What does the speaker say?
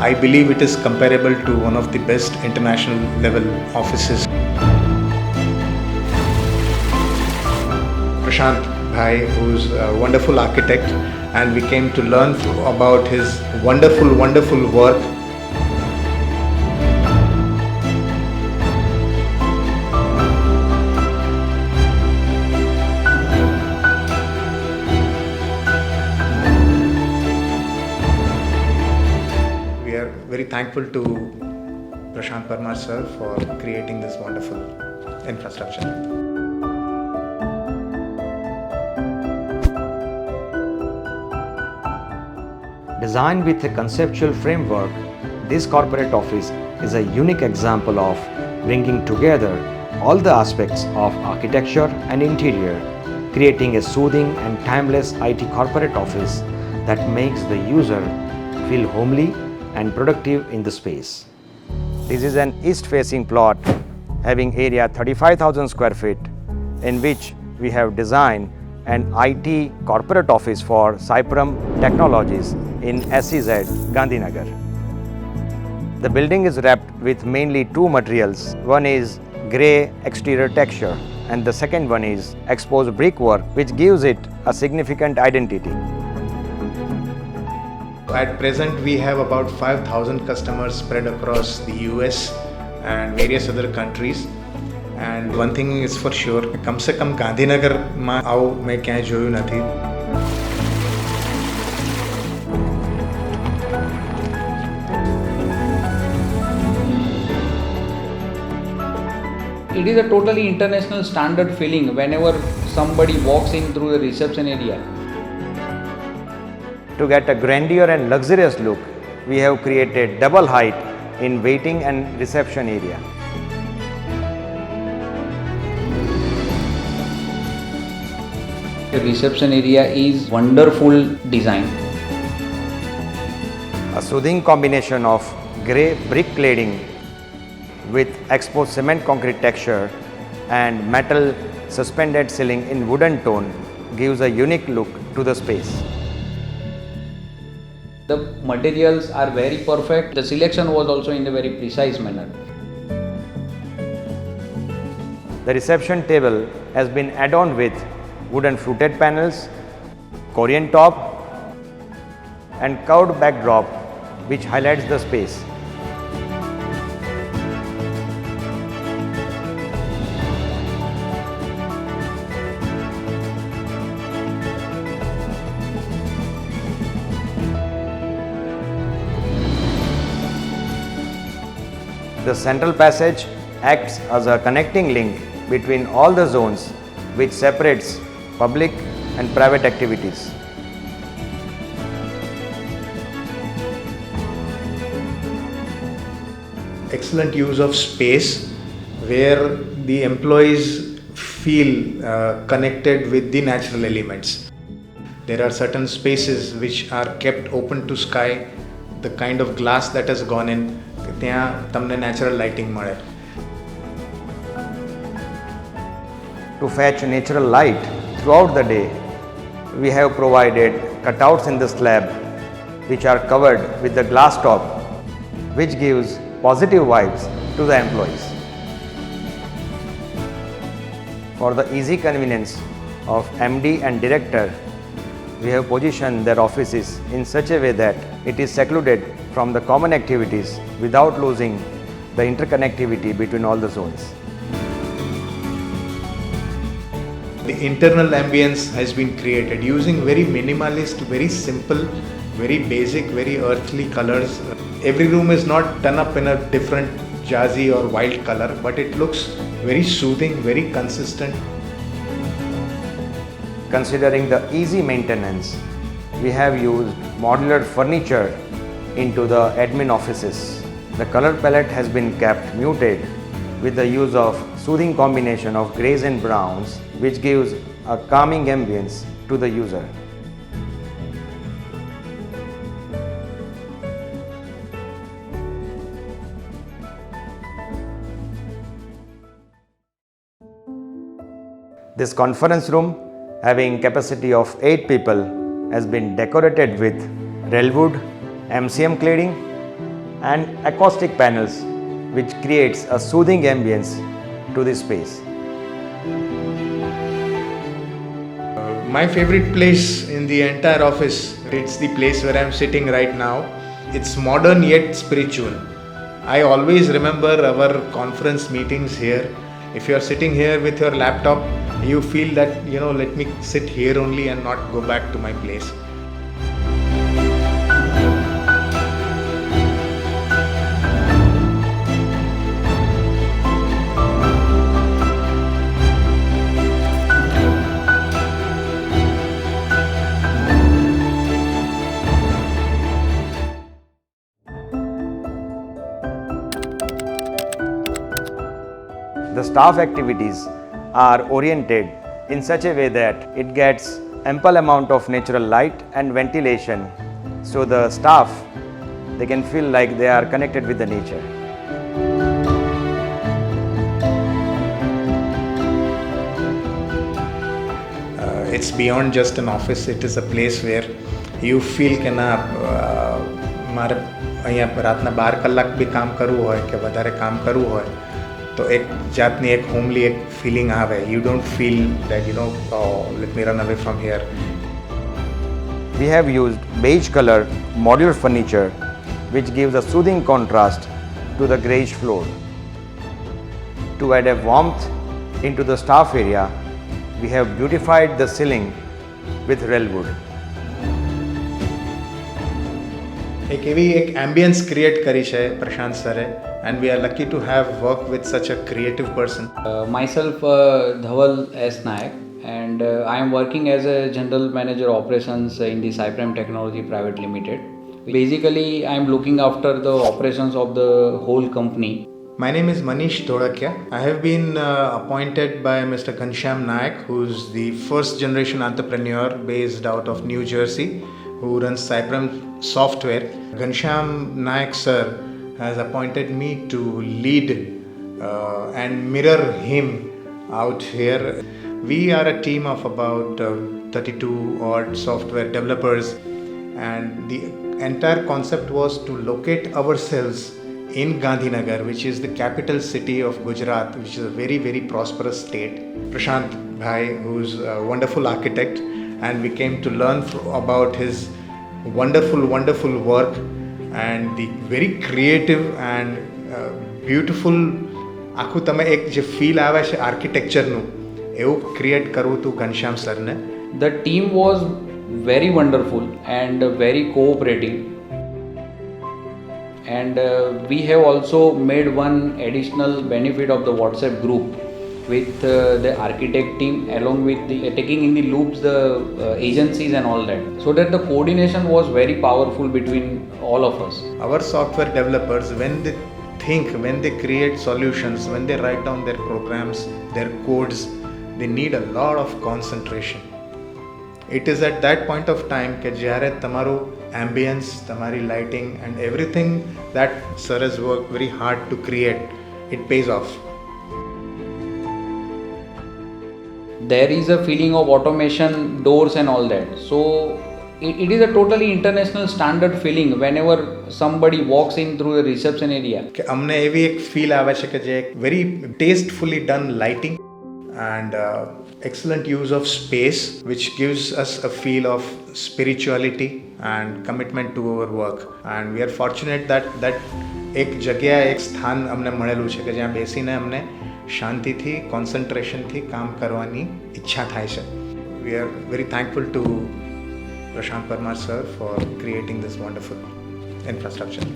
I believe it is comparable to one of the best international level offices. Prashant Bhai, who's a wonderful architect, and we came to learn about his wonderful work. We are very thankful to Prashant Parmar sir for creating this wonderful infrastructure. Designed with a conceptual framework, this corporate office is a unique example of bringing together all the aspects of architecture and interior, creating a soothing and timeless IT corporate office that makes the user feel homely and productive in the space. This is an east-facing plot having area 35,000 square feet, in which we have designed an IT corporate office for 𝗖𝗘𝗏 Technologies in SEZ, Gandhinagar. The building is wrapped with mainly two materials. One is grey exterior texture and the second one is exposed brickwork, which gives it a significant identity. At present, we have about 5,000 customers spread across the US and various other countries. And one thing is for sure, कम से कम गांधीनगर में आओ मैं क्या जोयू नहीं. It is a totally international standard feeling whenever somebody walks in through the reception area. To get a grandeur and luxurious look, we have created double height in waiting and reception area. The reception area is wonderful design. A soothing combination of grey brick cladding with exposed cement concrete texture and metal suspended ceiling in wooden tone gives a unique look to the space. The materials are very perfect. The selection was also in a very precise manner. The reception table has been adorned with wooden fluted panels, Korean top and curved backdrop which highlights the space. The central passage acts as a connecting link between all the zones, which separates public and private activities. Excellent use of space where the employees feel connected with the natural elements. There are certain spaces which are kept open to sky. The kind of glass that has gone in, ત્યાં તમને natural lighting મળે. To fetch natural light throughout the day, we have provided cutouts in the slab which are covered with the glass top, which gives positive vibes to the employees. For the easy convenience of MD and director, we have positioned their offices in such a way that it is secluded from the common activities without losing the interconnectivity between all the zones. The internal ambience has been created using very minimalist, very simple, very basic, very earthly colors. Every room is not done up in a different jazzy or wild color, but it looks very soothing, very consistent. Considering the easy maintenance, we have used modular furniture into the admin offices. The color palette has been kept muted with the use of soothing combination of greys and browns, which gives a calming ambience to the user. This conference room, having capacity of 8 people, has been decorated with railwood, MCM cladding and acoustic panels which creates a soothing ambience to the space. My favorite place in the entire office, it's the place where I'm sitting right now. It's modern yet spiritual. I always remember our conference meetings here. If you are sitting here with your laptop, you feel that, let me sit here only and not go back to my place. The staff activities are oriented in such a way that it gets ample amount of natural light and ventilation, so the staff, they can feel like they are connected with the nature. It's beyond just an office. It is a place where you feel કે ના મારે અહીંયા રાતના 12 કલાક બી કામ કરવું હોય કે વધારે કામ કરવું હોય તો એક જાતની એક હોમલી એક ફિલિંગ આવે. You don't feel that let me run away from here. We have used beige color modular furniture which gives a soothing contrast to the greyish floor. To add a warmth into the staff area, we have beautified the ceiling with real wood. એક એવી એક ambience create કરી છે પ્રશાંત સરે, and we are lucky to have worked with such a creative person. Myself, 𝗗𝗘𝗧𝗔𝗜𝗟𝗦, and I am working as a General Manager Operations in the 𝗖𝗑𝗙 Technology Private Limited. Basically, I am looking after the operations of the whole company. My name is Manish 𝗗𝗘𝗧𝗏. I have been appointed by Mr. 𝗗𝗘𝗧𝗏𝗏𝗏𝗏, who is the first generation entrepreneur based out of New Jersey, who runs 𝗖𝗑𝗙 Software. 𝗗𝗘𝗧𝗏𝗏𝗏𝗏 sir has appointed me to lead and mirror him out here. We are a team of about 32 odd software developers, and the entire concept was to locate ourselves in Gandhinagar, which is the capital city of Gujarat, which is a very, very prosperous state. Prashant bhai, who's a wonderful architect, and we came to learn about his wonderful work and the very creative and beautiful આખું તમે એક જે feel આવે છે આર્કિટેક્ચરનું એવું create કરવું હતું ઘનશ્યામ સરને. The team was very wonderful and very cooperative, and we have also made one additional benefit of the WhatsApp group with the architect team, along with the taking in the loops the agencies and all that, so that the coordination was very powerful between all of us. Our software developers, when they think, when they create solutions, when they write down their programs, their codes, they need a lot of concentration. It is at that point of time કે જ્યારે તમારું ambience, તમારી lighting and everything that sir has worked very hard to create, it pays off. There is a feeling of automation, doors and all that, so it is a totally international standard feeling whenever somebody walks in through the reception area. કે અમને એવી એક feel આવે છે કે જે એક very tastefully done lighting and excellent use of space, which gives us a feel of spirituality and commitment to our work. And we are fortunate that એક જગ્યા એક સ્થાન અમને મળેલું છે કે જ્યાં બેસીને અમને શાંતિથી કોન્સન્ટ્રેશનથી કામ કરવાની ઈચ્છા થાય છે. We are very thankful to Prashant Parmar sir for creating this wonderful infrastructure.